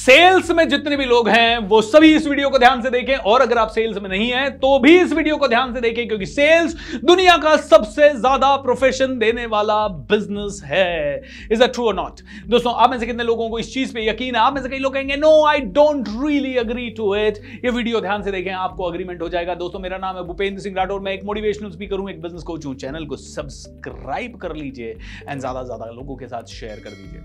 Sales में जितने भी लोग हैं वो सभी इस वीडियो को ध्यान से देखें, और अगर आप सेल्स में नहीं हैं तो भी इस वीडियो को ध्यान से देखें, क्योंकि सेल्स दुनिया का सबसे ज्यादा प्रोफेशन देने वाला बिजनेस है। इज दैट ट्रू और नॉट? दोस्तों, आप में से कितने लोगों को इस चीज पे यकीन है? आप में से कई लोग कहेंगे no I don't really agree to it. ये वीडियो ध्यान से देखें, आपको अग्रीमेंट हो जाएगा। दोस्तों, मेरा नाम है भूपेंद्र सिंह राठौर, मैं एक मोटिवेशनल स्पीकर हूं, एक बिजनेस कोच हूं। चैनल को सब्सक्राइब कर लीजिए एंड ज्यादा से ज्यादा लोगों के साथ शेयर कर दीजिए।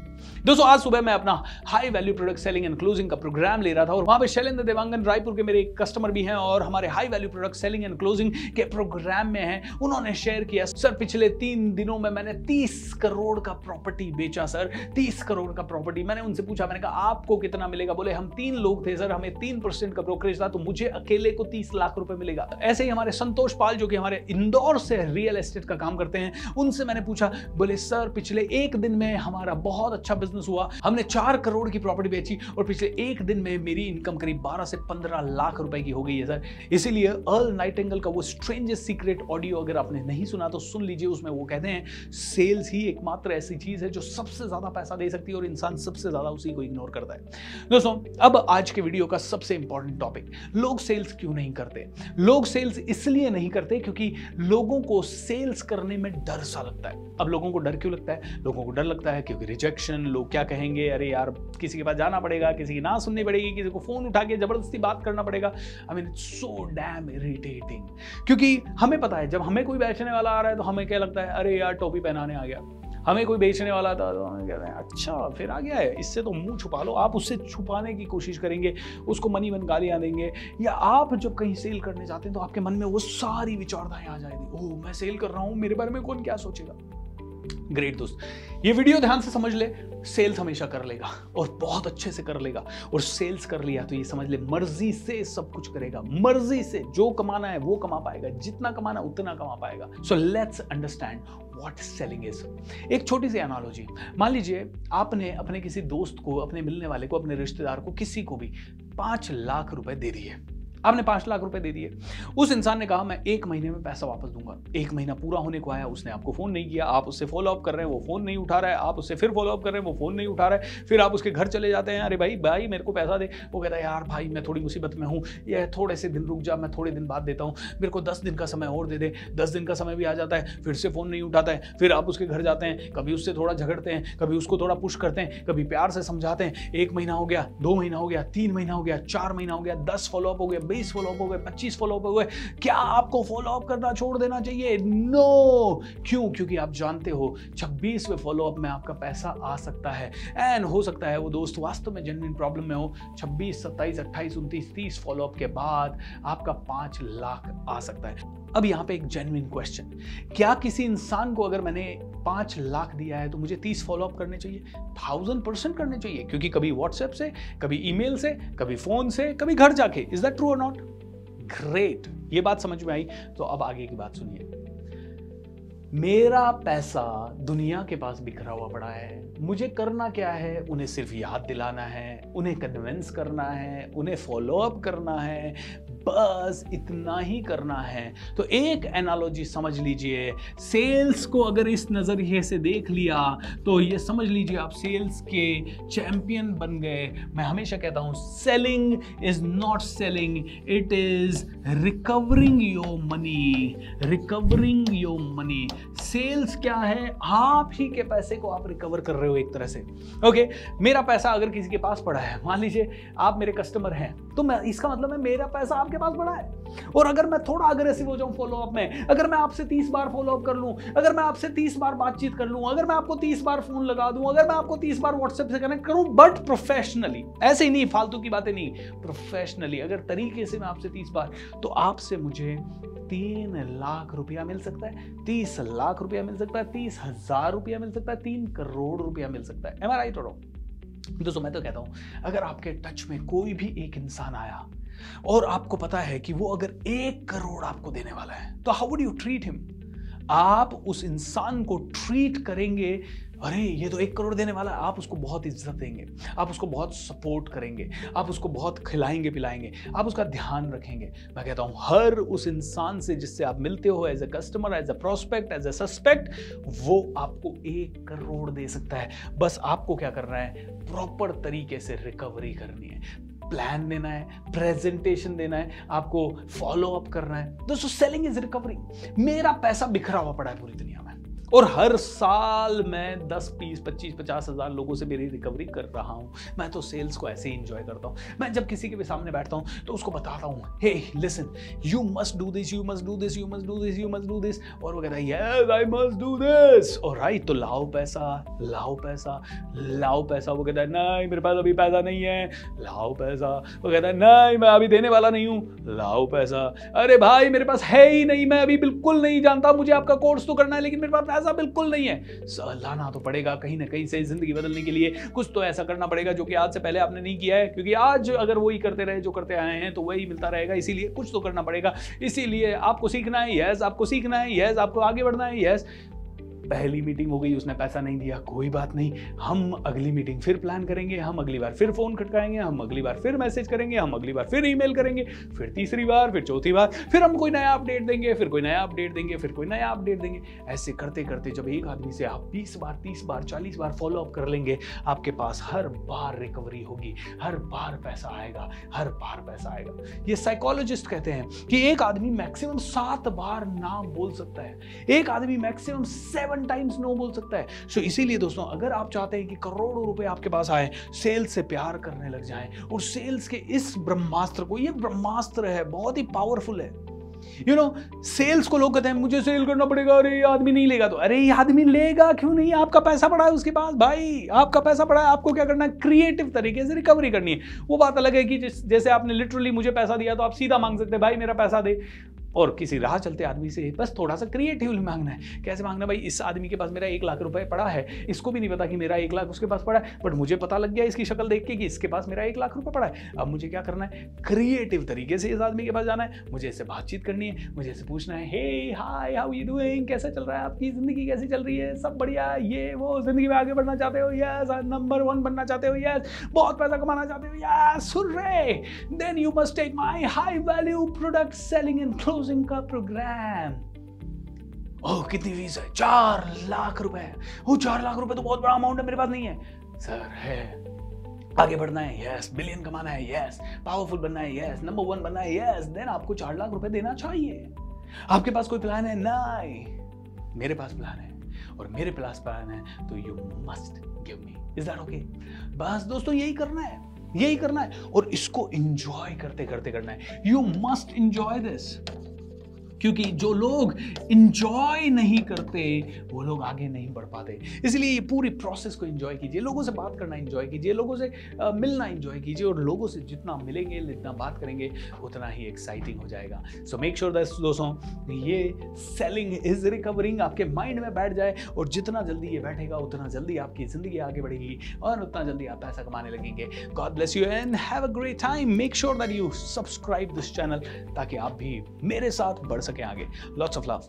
दोस्तों, आज सुबह मैं अपना high value product selling and closing का प्रोग्राम ले रहा था, और वहां पे शैलेंद्र देवांगन रायपुर के मेरे एक कस्टमर भी हैं और हमारे high value product selling and closing के प्रोग्राम में हैं। उन्होंने शेयर किया, सर पिछले 3 दिनों में मैंने 30 करोड़ का प्रॉपर्टी बेचा सर, 30 करोड़ का प्रॉपर्टी। मैंने उनसे पूछा, मैंने कहा आपको कितना मिलेगा? बोले हम 3 लोग थे सर, हमें 3% का ब्रोकरेज था, तो मुझे अकेले को 30 लाख रुपए मिलेगा। ऐसे ही हमारे संतोष पाल, जो कि हमारे इंदौर से रियल एस्टेट का काम करते हैं, उनसे मैंने पूछा, बोले सर पिछले 1 दिन में हमारा बहुत अच्छा बिजनेस हुआ, हमने 4 करोड़ की प्रॉपर्टी बेची और पिछले 1 दिन में मेरी इनकम करीब 12 से 15 लाख रुपए की हो गई है सर। इसीलिए अर्ल नाइटिंगेल का वो स्ट्रेंजेस्ट सीक्रेट ऑडियो अगर आपने नहीं सुना तो सुन लीजिए। उसमें वो कहते हैं सेल्स ही एकमात्र ऐसी चीज है जो सबसे ज्यादा पैसा दे सकती है और इंसान सबसे ज्यादा उसी को इग्नोर करता है। दोस्तों, अब आज के वीडियो का सबसे इंपॉर्टेंट टॉपिक, लोग सेल्स क्यों नहीं करते? लोग सेल्स इसलिए नहीं करते क्योंकि लोगों को सेल्स करने में डर सा लगता है। अब लोगों को डर क्यों लगता है? लोगों को डर लगता है क्योंकि रिजेक्शन, लोग क्या कहेंगे, अरे यार किसी के पास जाना पड़ेगा, किसी की ना सुननी पड़ेगी, किसी को फोन उठा के जबरदस्ती बात करना पड़ेगा। I mean it's so damn irritating. क्योंकि हमें पता है जब हमें कोई बेचने वाला आ रहा है तो हमें क्या लगता है, अरे यार टोपी पहनाने आ गया। हमें कोई बेचने वाला था तो हमें कहते हैं अच्छा फिर आ गया है, इससे तो मुंह छुपा लो। आप उससे छुपाने की कोशिश करेंगे, उसको मनी मन गालियां देंगे, या आप जब कहीं सेल करने जाते हैं तो आपके मन में वो सारी विचारधाएं आ जाएगी, ओह मैं सेल कर रहा हूं, मेरे बारे में कौन क्या सोचेगा। ग्रेट दोस्त, ये वीडियो ध्यान से समझ ले, सेल्स हमेशा कर लेगा और बहुत अच्छे से कर लेगा। और सेल्स कर लिया तो ये समझ ले मर्जी से सब कुछ करेगा, मर्जी से जो कमाना है वो कमा पाएगा, जितना कमाना उतना कमा पाएगा। So let's understand what selling is. एक छोटी सी एनालॉजी, मान लीजिए आपने अपने किसी दोस्त को, अपने मिलने वाले को, अपने रिश्तेदार को, किसी को भी 5 लाख रुपए दे दिए। आपने 5 लाख रुपए दे दिए। उस इंसान ने कहा मैं 1 महीने में पैसा वापस दूंगा। 1 महीना पूरा होने को आया, उसने आपको फोन नहीं किया, आप उससे फॉलो अप कर रहे हैं, वो फोन नहीं उठा रहा है, आप उससे फिर फॉलो अप कर रहे हैं, वो फोन नहीं उठा रहा है। फिर आप उसके घर चले जाते हैं, अरे भाई मेरे को पैसा दे। वो कहता है यार भाई मैं थोड़ी मुसीबत में हूँ, ये थोड़े से दिन रुक जा, मैं थोड़े दिन बाद देता हूँ, मेरे को 10 दिन का समय और दे दे। 10 दिन का समय भी आ जाता है, फिर से फोन नहीं उठाता है। फिर आप उसके घर जाते हैं, कभी उससे थोड़ा झगड़ते हैं, कभी उसको थोड़ा पुश करते हैं, कभी प्यार से समझाते हैं। 1 महीना हो गया, 2 महीना हो गया, 3 महीना हो गया, 4 महीना हो गया, 10 फॉलो अप हो गए, 20 फॉलो अप हो गए, 25 फॉलो अप हुए। क्या आपको फॉलो अप करना छोड़ देना चाहिए? नो। क्यों? क्योंकि आप जानते हो 26वें फॉलो अप में आपका पैसा आ सकता है। एंड हो सकता है वो दोस्त वास्तव में जेन्युइन प्रॉब्लम में हो। 26, 27, 28, 29, 30 फॉलो अप के बाद आपका 5 लाख आ सकता है। अब यहां पे एक जेन्युइन क्वेश्चन, क्या किसी इंसान को अगर मैंने 5 लाख दिया है तो मुझे 30 फॉलो अप करने चाहिए? 1000% करने चाहिए, क्योंकि कभी व्हाट्सएप से, कभी ईमेल से, कभी फोन से, कभी घर जाके। इज दैट ट्रू और नॉट? ग्रेट, ये बात समझ में आई। तो अब आगे की बात सुनिए। मेरा पैसा दुनिया के पास बिखरा हुआ पड़ा है, मुझे करना क्या है? उन्हें सिर्फ याद दिलाना है, उन्हें कन्विंस करना है, उन्हें फॉलो अप करना है, बस इतना ही करना है। तो एक एनालॉजी समझ लीजिए, सेल्स को अगर इस नजरिए से देख लिया तो ये समझ लीजिए आप सेल्स के चैंपियन बन गए। मैं हमेशा कहता हूं selling is not selling, it is recovering your money, recovering your money. Sales क्या है? आप ही के पैसे को आप रिकवर कर रहे हो एक तरह से। ओके, मेरा पैसा अगर किसी के पास पड़ा है, मान लीजिए आप मेरे कस्टमर हैं, तो मैं, इसका मतलब है मेरा पैसा आपके पास पड़ा है। और अगर मैं थोड़ा अग्रेसिव हो जाऊं फॉलो अप में, अगर मैं आपसे 30 बार फॉलो अप कर लूं, अगर मैं आपसे 30 बार बातचीत कर लूं, अगर मैं आपको 30 बार फोन लगा दूं, अगर मैं आपको 30 बार व्हाट्सएप से कनेक्ट करूं, बट प्रोफेशनली, ऐसे ही नहीं, फालतू की बातें नहीं, प्रोफेशनली अगर तरीके से मैं आपसे 30 बार, तो आपसे मुझे 3 लाख रुपया मिल सकता है, 30 लाख रुपया मिल सकता है, 30,000 रुपया मिल सकता है, 3 करोड़ रुपया मिल सकता है। Am I right or wrong? दोस्तों, मैं तो कहता हूं अगर आपके टच में कोई भी एक इंसान आया और आपको पता है कि वो अगर 1 करोड़ आपको देने वाला है, तो how would you treat him? आप उस इंसान को ट्रीट करेंगे अरे ये तो 1 करोड़ देने वाला है, आप उसको बहुत इज्जत देंगे, आप उसको बहुत सपोर्ट करेंगे, आप उसको बहुत खिलाएंगे पिलाएंगे, आप उसका ध्यान रखेंगे। मैं कहता हूं हर उस इंसान से जिससे आप मिलते हो, as a customer, as a prospect, as a suspect, वो आपको 1 करोड़ दे सकता है। बस आपको क्या करना है, प्रॉपर तरीके से रिकवरी करनी है, प्लान देना है, प्रेजेंटेशन देना है, आपको फॉलो अप करना है। दोस्तों सेलिंग इज रिकवरी। मेरा पैसा बिखरा हुआ पड़ा है पूरी दुनिया में, और हर साल मैं 10, 20, 25, 50 हजार लोगों से मेरी रिकवरी कर रहा हूं। मैं तो सेल्स को ऐसे ही एंजॉय करता हूं। मैं जब किसी के भी सामने बैठता हूं तो उसको बताता हूं, hey listen, you must do this, you must do this, you must do this, you must do this, और वो कहता है yes I must do this, alright, तो लाओ पैसा, लाओ पैसा, लाओ पैसा। वो कहता है नहीं मेरे पास अभी पैसा नहीं है, लाओ पैसा। वो कहता है नहीं मैं अभी देने वाला नहीं हूं, लाओ पैसा। अरे भाई मेरे पास है ही नहीं, मैं अभी बिल्कुल नहीं जानता, मुझे आपका कोर्स तो करना है लेकिन मेरे पास पैसा बिल्कुल नहीं है। लाना तो पड़ेगा कहीं ना कहीं से, जिंदगी बदलने के लिए कुछ तो ऐसा करना पड़ेगा जो कि आज से पहले आपने नहीं किया है, क्योंकि आज अगर वही करते रहे जो करते आए हैं तो वही मिलता रहेगा। इसीलिए कुछ तो करना पड़ेगा, इसीलिए आपको सीखना है, यस आपको सीखना है, यस आपको आगे बढ़ना है, यस। पहली मीटिंग हो गई, उसने पैसा नहीं दिया, कोई बात नहीं, हम अगली मीटिंग फिर प्लान करेंगे, हम अगली बार फिर फोन खटकाएंगे, हम अगली बार फिर मैसेज करेंगे, हम अगली बार फिर ईमेल करेंगे, फिर तीसरी बार, फिर चौथी बार, फिर हम कोई नया अपडेट देंगे, फिर कोई नया अपडेट देंगे, फिर कोई नया अपडेट देंगे। ऐसे करते करते जब एक आदमी से आप 20 बार, 30 बार, 40 बार फॉलो अप कर लेंगे, आपके पास हर बार रिकवरी होगी, हर बार पैसा आएगा, हर बार पैसा आएगा। ये साइकोलॉजिस्ट कहते हैं कि एक आदमी मैक्सिमम 7 बार ना बोल सकता है, एक आदमी मैक्सिमम 7 टाइम्स नो बोल सकता है। सो इसीलिए दोस्तों अगर आप चाहते हैं कि करोड़ों रुपए आपके पास आए, सेल्स से प्यार करने लग जाएं, और सेल्स के इस ब्रह्मास्त्र को, ये ब्रह्मास्त्र है, बहुत ही पावरफुल है। यू नो, सेल्स को लोग कहते हैं मुझे सेल करना पड़ेगा, अरे ये आदमी नहीं लेगा, तो अरे ये आदमी लेगा क्यों नहीं, आपका पैसा पड़ा है उसके पास, भाई आपका पैसा पड़ा है, आपको क्या करना है, क्रिएटिव तरीके से रिकवरी करनी है। वो बात अलग है कि जैसे आपने लिटरली मुझे पैसा दिया तो आप सीधा मांग सकते हैं भाई मेरा पैसा दे, और किसी राह चलते आदमी से बस थोड़ा सा क्रिएटिवली मांगना है। कैसे मांगना, भाई इस आदमी के पास मेरा 1 लाख रुपए पड़ा है, इसको भी नहीं पता कि मेरा 1 लाख उसके पास पड़ा है, बट मुझे पता लग गया इसकी शक्ल देख के कि इसके पास मेरा 1 लाख रुपए पड़ा है। अब मुझे क्या करना है, क्रिएटिव तरीके से इस आदमी के पास जाना है, मुझे इससे बातचीत करनी है, मुझे इससे पूछना है, हे हाय हाउ यू डूइंग, कैसा चल रहा है, आपकी जिंदगी कैसी चल रही है, सब बढ़िया, ये वो, जिंदगी में आगे बढ़ना चाहते हो, यस, नंबर 1 बनना चाहते हो, यस, बहुत पैसा कमाना चाहते हो, yes, hurray, then you must take my high value product selling and closing का प्रोग्राम। ओह कितनी फीस है, 4 लाख रुपए। वो 4 लाख रुपए तो बहुत बड़ा अमाउंट है, मेरे पास नहीं है सर। है आगे बढ़ना है, यस, बिलियन कमाना है, यस, पावरफुल बनना है, यस, नंबर 1 बनना है, यस, देन आपको 4 लाख रुपए देना चाहिए। आपके पास कोई प्लान है? नहीं, मेरे पास प्लान है, और मेरे पास प्लान है तो you must give me, is that okay? बस दोस्तों यही करना है, यही करना है, और इसको एंजॉय करते करते करना है। यू मस्ट एंजॉय दिस, क्योंकि जो लोग इंजॉय नहीं करते वो लोग आगे नहीं बढ़ पाते। इसलिए ये पूरी प्रोसेस को एंजॉय कीजिए, लोगों से बात करना एंजॉय कीजिए, लोगों से मिलना एंजॉय कीजिए, और लोगों से जितना मिलेंगे, जितना बात करेंगे, उतना ही एक्साइटिंग हो जाएगा। सो मेक श्योर दैट दोस्तों ये सेलिंग इज रिकवरिंग आपके माइंड में बैठ जाए, और जितना जल्दी ये बैठेगा उतना जल्दी आपकी जिंदगी आगे बढ़ेगी, और उतना जल्दी आप पैसा कमाने लगेंगे। God bless you and have a great time. Make sure that you subscribe this channel ताकि आप भी मेरे साथ बढ़ सके आगे। Lots of love.